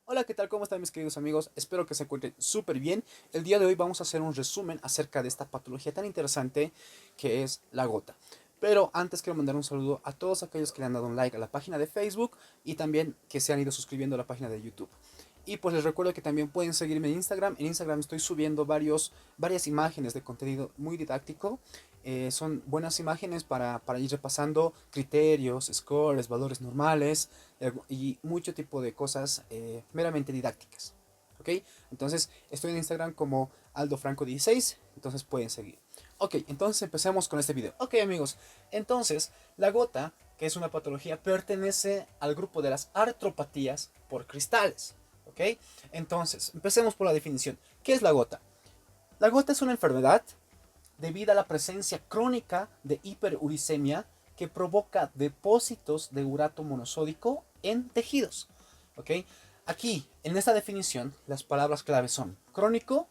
Hola, ¿qué tal? ¿Cómo están mis queridos amigos? Espero que se encuentren súper bien. El día de hoy vamos a hacer un resumen acerca de esta patología tan interesante que es la gota. Pero antes quiero mandar un saludo a todos aquellos que le han dado un like a la página de Facebook y también que se han ido suscribiendo a la página de YouTube. Y pues les recuerdo que también pueden seguirme en Instagram. En Instagram estoy subiendo varias imágenes de contenido muy didáctico. Son buenas imágenes para ir repasando criterios, scores, valores normales y mucho tipo de cosas meramente didácticas. ¿Ok? Entonces estoy en Instagram como AldoFranco16. Entonces pueden seguir. Ok, entonces empecemos con este video. Ok amigos, entonces la gota, que es una patología, pertenece al grupo de las artropatías por cristales. ¿Ok? Entonces, empecemos por la definición. ¿Qué es la gota? La gota es una enfermedad debido a la presencia crónica de hiperuricemia que provoca depósitos de urato monosódico en tejidos. ¿Ok? Aquí, en esta definición, las palabras claves son crónico,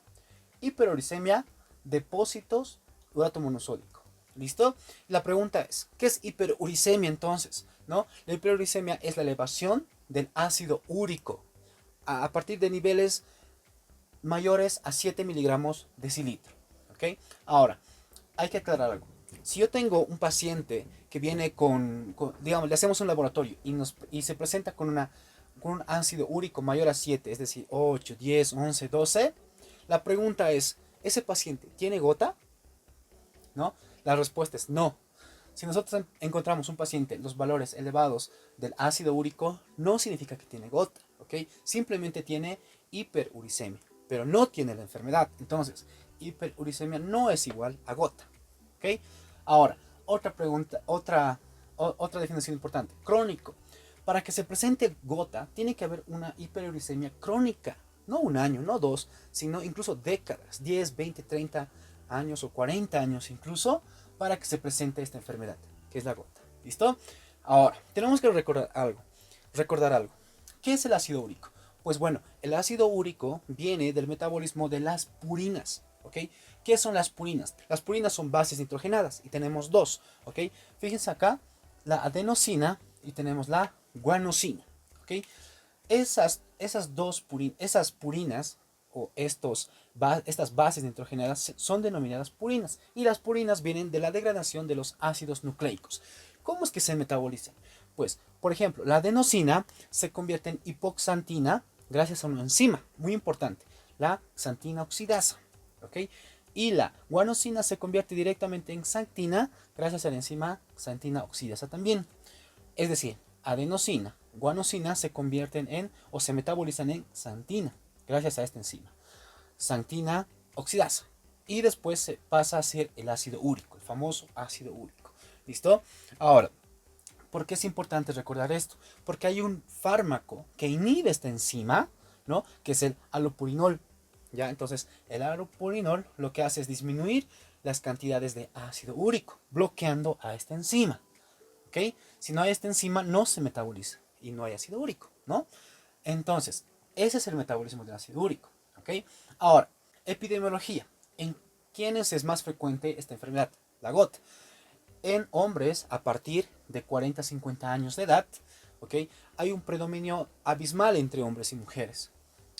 hiperuricemia, depósitos, urato monosódico. ¿Listo? La pregunta es, ¿qué es hiperuricemia entonces? ¿No? La hiperuricemia es la elevación del ácido úrico a partir de niveles mayores a 7 miligramos decilitro. ¿Ok? Ahora, hay que aclarar algo. Si yo tengo un paciente que viene digamos, le hacemos un laboratorio y se presenta con un ácido úrico mayor a 7, es decir, 8, 10, 11, 12, la pregunta es, ¿ese paciente tiene gota? ¿No? La respuesta es no. Si nosotros encontramos un paciente los valores elevados del ácido úrico, no significa que tiene gota, ¿ok? Simplemente tiene hiperuricemia, pero no tiene la enfermedad. Entonces, hiperuricemia no es igual a gota, ¿ok? Ahora, otra pregunta, otra definición importante. Crónico. Para que se presente gota, tiene que haber una hiperuricemia crónica. No un año, no dos, sino incluso décadas, 10, 20, 30 años o 40 años incluso, para que se presente esta enfermedad, que es la gota. ¿Listo? Ahora, tenemos que recordar algo. ¿Qué es el ácido úrico? Pues bueno, el ácido úrico viene del metabolismo de las purinas, ¿ok? ¿Qué son las purinas? Las purinas son bases nitrogenadas y tenemos dos, ¿ok? Fíjense acá, la adenosina y tenemos la guanosina, ¿ok? Esas purinas o estas bases nitrogenadas son denominadas purinas y las purinas vienen de la degradación de los ácidos nucleicos. ¿Cómo es que se metabolizan? Pues, por ejemplo, la adenosina se convierte en hipoxantina gracias a una enzima muy importante, la xantina oxidasa. ¿Ok? Y la guanosina se convierte directamente en xantina gracias a la enzima xantina oxidasa también. Es decir, adenosina, guanosina se convierten en o se metabolizan en xantina gracias a esta enzima. Xantina oxidasa. Y después se pasa a ser el ácido úrico, el famoso ácido úrico. ¿Listo? Ahora, ¿por qué es importante recordar esto? Porque hay un fármaco que inhibe esta enzima, ¿no? Que es el alopurinol. ¿Ya? Entonces, el alopurinol lo que hace es disminuir las cantidades de ácido úrico, bloqueando a esta enzima. ¿Ok? Si no hay esta enzima, no se metaboliza y no hay ácido úrico, ¿no? Entonces, ese es el metabolismo del ácido úrico, ¿ok? Ahora, epidemiología. ¿En quiénes es más frecuente esta enfermedad? La gota. En hombres a partir de 40 a 50 años de edad, ¿ok? Hay un predominio abismal entre hombres y mujeres.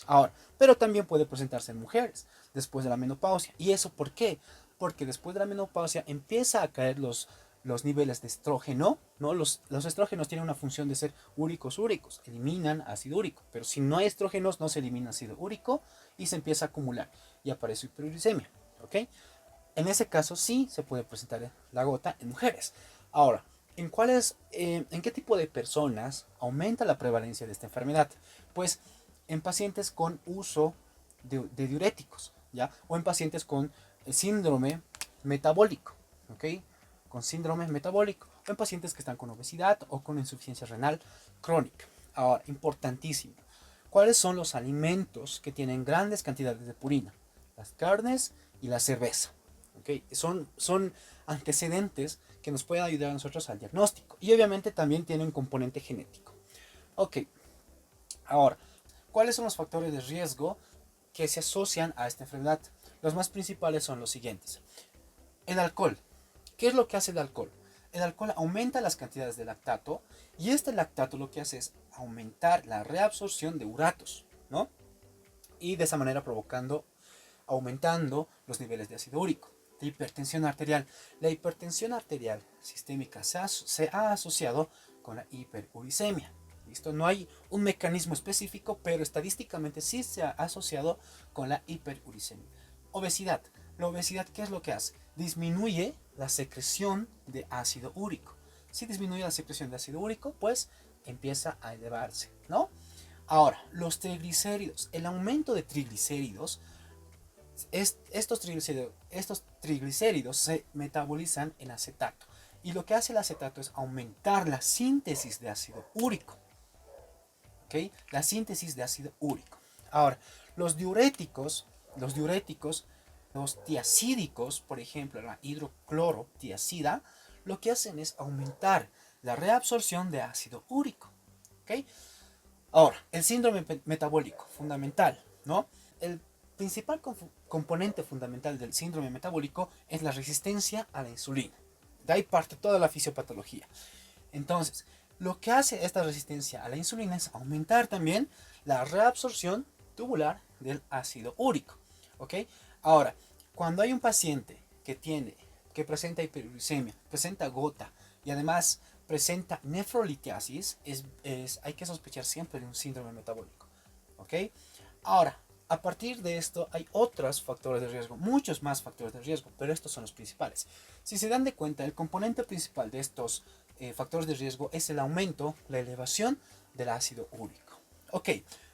Ahora, pero también puede presentarse en mujeres después de la menopausia. ¿Y eso por qué? Porque después de la menopausia empieza a caer los niveles de estrógeno, ¿no? Los estrógenos tienen una función de ser úricos, eliminan ácido úrico, pero si no hay estrógenos no se elimina ácido úrico y se empieza a acumular y aparece hiperuricemia, ¿ok? En ese caso sí se puede presentar la gota en mujeres. Ahora, ¿en qué tipo de personas aumenta la prevalencia de esta enfermedad? Pues en pacientes con uso de diuréticos, ¿ya? O en pacientes con síndrome metabólico, ¿ok? Con síndrome metabólico. O en pacientes que están con obesidad o con insuficiencia renal crónica. Ahora, importantísimo. ¿Cuáles son los alimentos que tienen grandes cantidades de purina? Las carnes y la cerveza. ¿Okay? Son antecedentes que nos pueden ayudar a nosotros al diagnóstico. Y obviamente también tiene un componente genético. Ok, ahora, ¿cuáles son los factores de riesgo que se asocian a esta enfermedad? Los más principales son los siguientes. El alcohol. ¿Qué es lo que hace el alcohol? el alcohol aumenta las cantidades de lactato y este lactato lo que hace es aumentar la reabsorción de uratos, ¿no? Y de esa manera aumentando los niveles de ácido úrico. De hipertensión arterial. La hipertensión arterial sistémica se ha asociado con la hiperuricemia. ¿Listo? No hay un mecanismo específico, pero estadísticamente sí se ha asociado con la hiperuricemia. Obesidad. La obesidad, ¿qué es lo que hace? Disminuye la secreción de ácido úrico. Si disminuye la secreción de ácido úrico, pues empieza a elevarse, ¿no? Ahora, los triglicéridos. El aumento de triglicéridos, estos triglicéridos se metabolizan en acetato. Y lo que hace el acetato es aumentar la síntesis de ácido úrico. ¿Ok? La síntesis de ácido úrico. Ahora, los diuréticos, los tiacídicos, por ejemplo, la hidroclorotiacida, lo que hacen es aumentar la reabsorción de ácido úrico. ¿Ok? Ahora, el síndrome metabólico, fundamental, ¿no? El principal componente fundamental del síndrome metabólico es la resistencia a la insulina. De ahí parte toda la fisiopatología. Entonces, lo que hace esta resistencia a la insulina es aumentar también la reabsorción tubular del ácido úrico. ¿Ok? Ahora, cuando hay un paciente que presenta hiperuricemia, presenta gota y además presenta nefrolitiasis, hay que sospechar siempre de un síndrome metabólico. ¿Ok? Ahora, a partir de esto hay otros factores de riesgo, muchos más factores de riesgo, pero estos son los principales. Si se dan de cuenta, el componente principal de estos factores de riesgo es el aumento, la elevación del ácido úrico. Ok,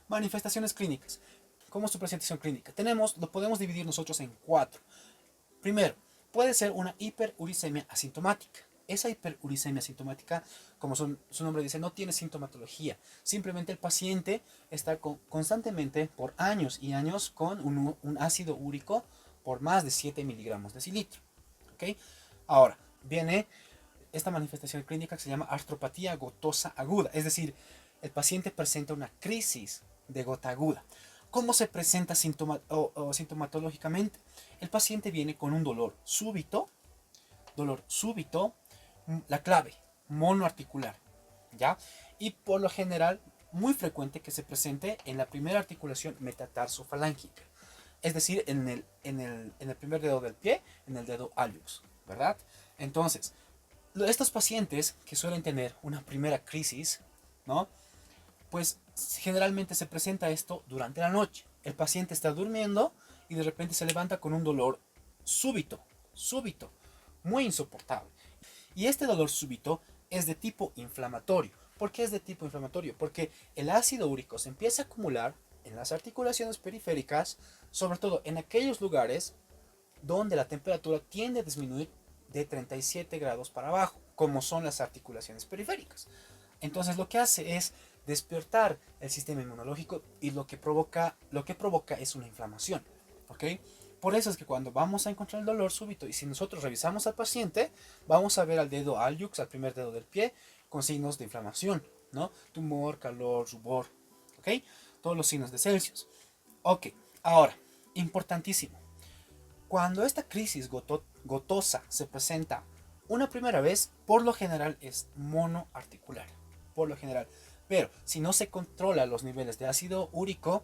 manifestaciones clínicas. ¿Cómo es su presentación clínica? Lo podemos dividir nosotros en 4. Primero, puede ser una hiperuricemia asintomática. Esa hiperuricemia asintomática, como su nombre dice, no tiene sintomatología. Simplemente el paciente está constantemente por años y años con un ácido úrico por más de 7 miligramos de decilitro. ¿Okay? Ahora, viene esta manifestación clínica que se llama artropatía gotosa aguda. Es decir, el paciente presenta una crisis de gota aguda. ¿Cómo se presenta sintomatológicamente? El paciente viene con un dolor súbito, la clave, monoarticular, ¿ya? Y por lo general, muy frecuente que se presente en la primera articulación metatarsofalángicas, es decir, en el primer dedo del pie, en el dedo hallux, ¿verdad? Entonces, estos pacientes que suelen tener una primera crisis, ¿no? Pues generalmente se presenta esto durante la noche. El paciente está durmiendo y de repente se levanta con un dolor súbito, muy insoportable. Y este dolor súbito es de tipo inflamatorio. ¿Por qué es de tipo inflamatorio? Porque el ácido úrico se empieza a acumular en las articulaciones periféricas, sobre todo en aquellos lugares donde la temperatura tiende a disminuir de 37 grados para abajo, como son las articulaciones periféricas. Entonces lo que hace es despertar el sistema inmunológico y lo que provoca es una inflamación. ¿Ok? Por eso es que cuando vamos a encontrar el dolor súbito y si nosotros revisamos al paciente, vamos a ver al dedo hallux, al primer dedo del pie, con signos de inflamación, ¿no? Tumor, calor, rubor, ¿ok? Todos los signos de Celsius. Ok, ahora, importantísimo. Cuando esta crisis gotosa se presenta una primera vez, por lo general es monoarticular, por lo general. Pero si no se controla los niveles de ácido úrico,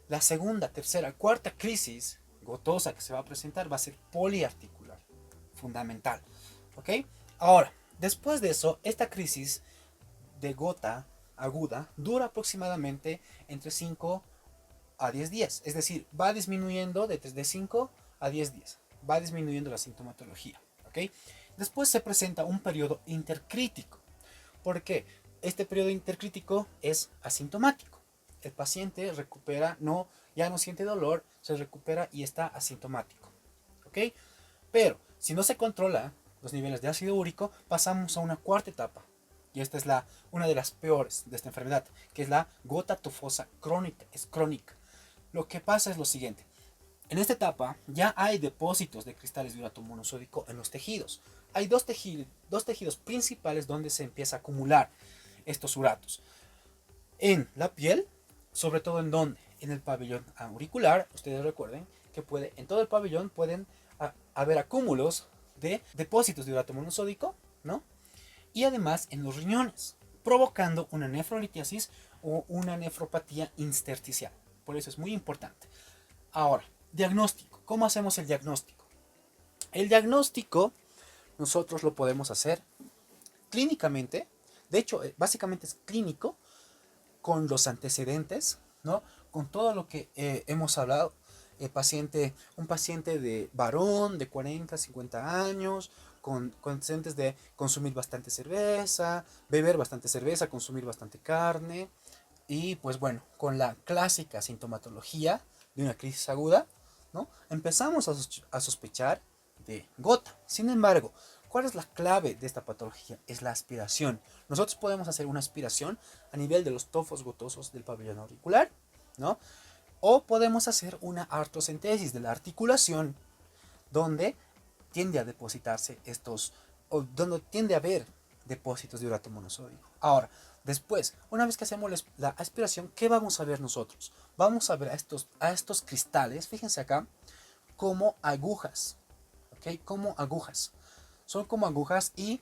la segunda, tercera, cuarta crisis gotosa que se va a presentar va a ser poliarticular, fundamental. ¿Ok? Ahora, después de eso, esta crisis de gota aguda dura aproximadamente entre 5 a 10 días. Es decir, va disminuyendo de 5 a 10 días. Va disminuyendo la sintomatología. ¿Ok? Después se presenta un periodo intercrítico. ¿Por qué? Este periodo intercrítico es asintomático. El paciente recupera, ya no siente dolor, se recupera y está asintomático. ¿Ok? Pero si no se controla los niveles de ácido úrico, pasamos a una cuarta etapa. Y esta es una de las peores de esta enfermedad, que es la gota tufosa crónica. Es crónica. Lo que pasa es lo siguiente. En esta etapa ya hay depósitos de cristales de urato monosódico en los tejidos. Hay dos tejidos principales donde se empieza a acumular estos uratos. En la piel, sobre todo en el pabellón auricular. Ustedes recuerden que en todo el pabellón pueden haber acúmulos de depósitos de urato monosódico, ¿no? y además en los riñones, provocando una nefrolitiasis o una nefropatía intersticial. Por eso es muy importante. Ahora, diagnóstico. ¿Cómo hacemos el diagnóstico? El diagnóstico nosotros lo podemos hacer clínicamente. De hecho, básicamente es clínico con los antecedentes, ¿no? Con todo lo que hemos hablado. Un paciente de varón de 40, 50 años, con antecedentes de consumir bastante cerveza, beber bastante cerveza, consumir bastante carne, y pues bueno, con la clásica sintomatología de una crisis aguda, ¿no? Empezamos a sospechar de gota. Sin embargo, ¿cuál es la clave de esta patología? Es la aspiración. Nosotros podemos hacer una aspiración a nivel de los tofos gotosos del pabellón auricular, ¿no? O podemos hacer una artrocentesis de la articulación, donde tiende a depositarse o donde tiende a haber depósitos de urato monosódico. Ahora, después, una vez que hacemos la aspiración, ¿qué vamos a ver nosotros? Vamos a ver a estos cristales, fíjense acá, como agujas, ¿ok? Como agujas. Son como agujas y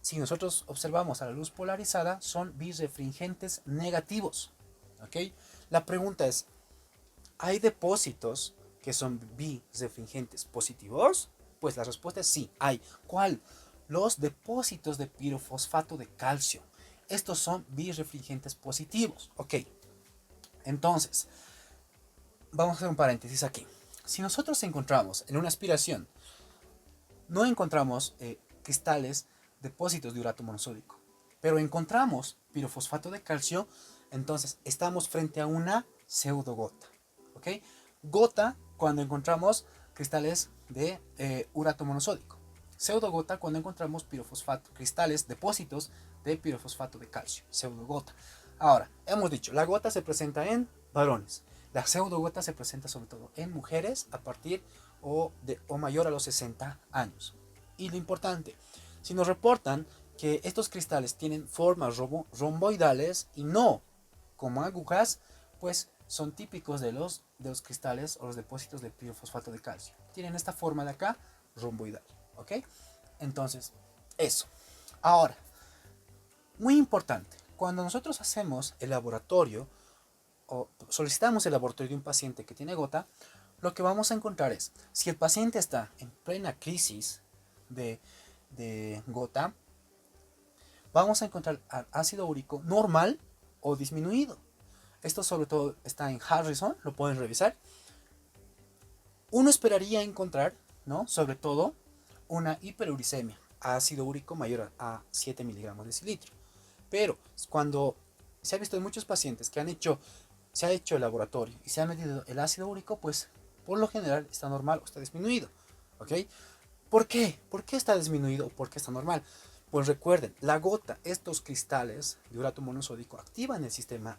si nosotros observamos a la luz polarizada, son birrefringentes negativos, ¿ok? La pregunta es, ¿hay depósitos que son birrefringentes positivos? Pues la respuesta es sí, hay. ¿Cuál? Los depósitos de pirofosfato de calcio. Estos son birrefringentes positivos. Ok, entonces, vamos a hacer un paréntesis aquí. Si nosotros encontramos en una aspiración, no encontramos cristales, depósitos de urato monosódico, pero encontramos pirofosfato de calcio, entonces estamos frente a una pseudogota. ¿Ok? Gota cuando encontramos cristales de urato monosódico. Pseudogota cuando encontramos pirofosfato, cristales, depósitos de pirofosfato de calcio. Pseudogota. Ahora, hemos dicho, la gota se presenta en varones. La pseudogota se presenta sobre todo en mujeres a partir o mayor a los 60 años. Y lo importante, si nos reportan que estos cristales tienen formas romboidales y no como agujas, pues son típicos de los cristales o los depósitos de pirofosfato de calcio. Tienen esta forma de acá, romboidal. ¿Ok? Entonces, eso. Ahora, muy importante, cuando nosotros hacemos el laboratorio o solicitamos el laboratorio de un paciente que tiene gota, lo que vamos a encontrar es, si el paciente está en plena crisis de gota, vamos a encontrar ácido úrico normal o disminuido. Esto sobre todo está en Harrison, lo pueden revisar. Uno esperaría encontrar, ¿no? Sobre todo, una hiperuricemia, ácido úrico mayor a 7 miligramos de decilitro. Pero cuando se ha visto en muchos pacientes que se ha hecho el laboratorio y se ha medido el ácido úrico, pues por lo general está normal o está disminuido. ¿Ok? ¿Por qué? ¿Por qué está disminuido o por qué está normal? Pues recuerden, la gota, estos cristales de urato monosódico activan el sistema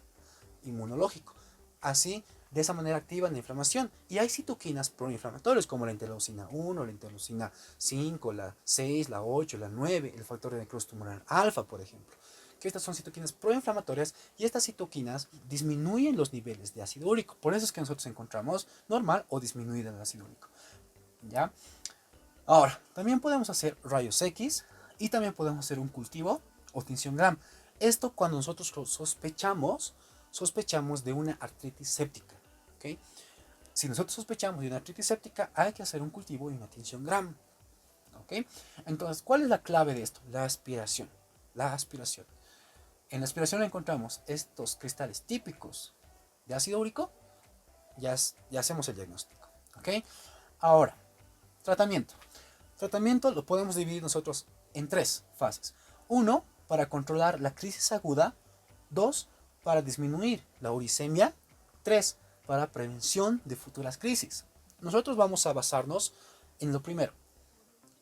inmunológico. Así, de esa manera activan la inflamación. Y hay citoquinas proinflamatorias como la interleucina 1, la interleucina 5, la 6, la 8, la 9, el factor de necrosis tumoral alfa, por ejemplo. Que estas son citoquinas proinflamatorias y estas citoquinas disminuyen los niveles de ácido úrico. Por eso es que nosotros encontramos normal o disminuida el ácido úrico. ¿Ya? Ahora, también podemos hacer rayos X y también podemos hacer un cultivo o tinción Gram. Esto cuando nosotros sospechamos de una artritis séptica. ¿Okay? Si nosotros sospechamos de una artritis séptica, hay que hacer un cultivo y una tinción Gram. ¿Okay? Entonces, ¿cuál es la clave de esto? La aspiración. La aspiración. En la aspiración encontramos estos cristales típicos de ácido úrico, ya hacemos el diagnóstico. ¿Okay? Ahora, tratamiento. Tratamiento lo podemos dividir nosotros en 3 fases. 1, para controlar la crisis aguda. 2, para disminuir la uricemia. 3, para prevención de futuras crisis. Nosotros vamos a basarnos en lo primero,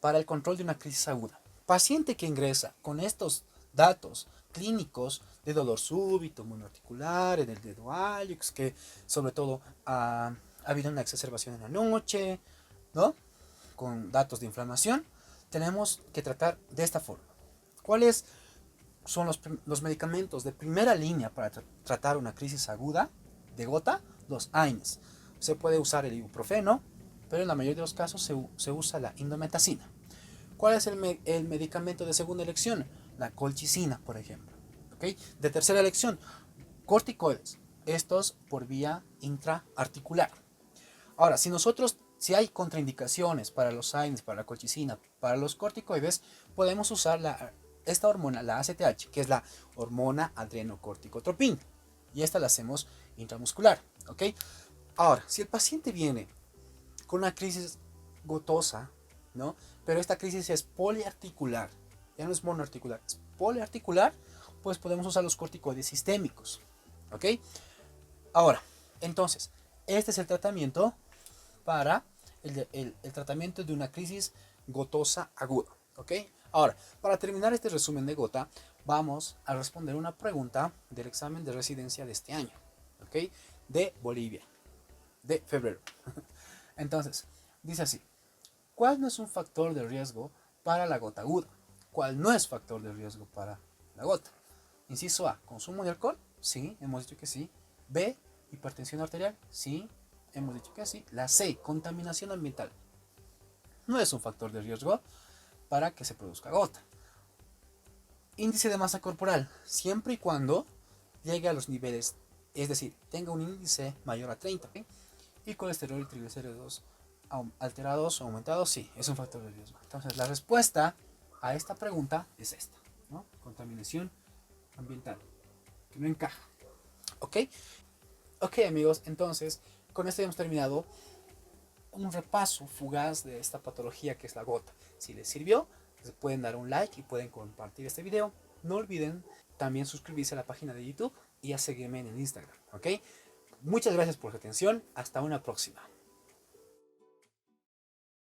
para el control de una crisis aguda. Paciente que ingresa con estos datos clínicos de dolor súbito, monoarticular, en el dedo hallux, que sobre todo ha habido una exacerbación en la noche, ¿no? Con datos de inflamación, tenemos que tratar de esta forma. ¿Cuáles son los medicamentos de primera línea para tratar una crisis aguda de gota? Los AINES. Se puede usar el ibuprofeno, pero en la mayoría de los casos se usa la indometacina. ¿Cuál es el medicamento de segunda elección? la colchicina, por ejemplo. ¿Ok? De tercera elección, corticoides, estos por vía intraarticular. Ahora, si hay contraindicaciones para los AINES, para la colchicina, para los corticoides, podemos usar esta hormona, la ACTH, que es la hormona adrenocorticotropina. Y esta la hacemos intramuscular, ¿ok? Ahora, si el paciente viene con una crisis gotosa, ¿no? Pero esta crisis es poliarticular, ya no es monoarticular, es poliarticular, pues podemos usar los corticoides sistémicos, ¿ok? Ahora, entonces, este es el tratamiento para el tratamiento de una crisis gotosa aguda, ¿ok? Ahora, para terminar este resumen de gota, vamos a responder una pregunta del examen de residencia de este año, ¿ok? De Bolivia, de febrero. Entonces, dice así: ¿cuál no es un factor de riesgo para la gota aguda? ¿Cuál no es factor de riesgo para la gota? Inciso A, ¿consumo de alcohol? Sí, hemos dicho que sí. B, hipertensión arterial. Sí, hemos dicho que sí. La C, contaminación ambiental. No es un factor de riesgo para que se produzca gota. Índice de masa corporal, siempre y cuando llegue a los niveles, es decir, tenga un índice mayor a 30. ¿Okay? Y colesterol y triglicéridos alterados o aumentados, sí, es un factor de riesgo. Entonces, la respuesta a esta pregunta es esta, ¿no? Contaminación ambiental, que no encaja. ¿Ok? Ok, amigos, entonces, con esto ya hemos terminado un repaso fugaz de esta patología que es la gota. Si les sirvió, les pueden dar un like y pueden compartir este video. No olviden también suscribirse a la página de YouTube y a seguirme en el Instagram, ¿ok? Muchas gracias por su atención. Hasta una próxima.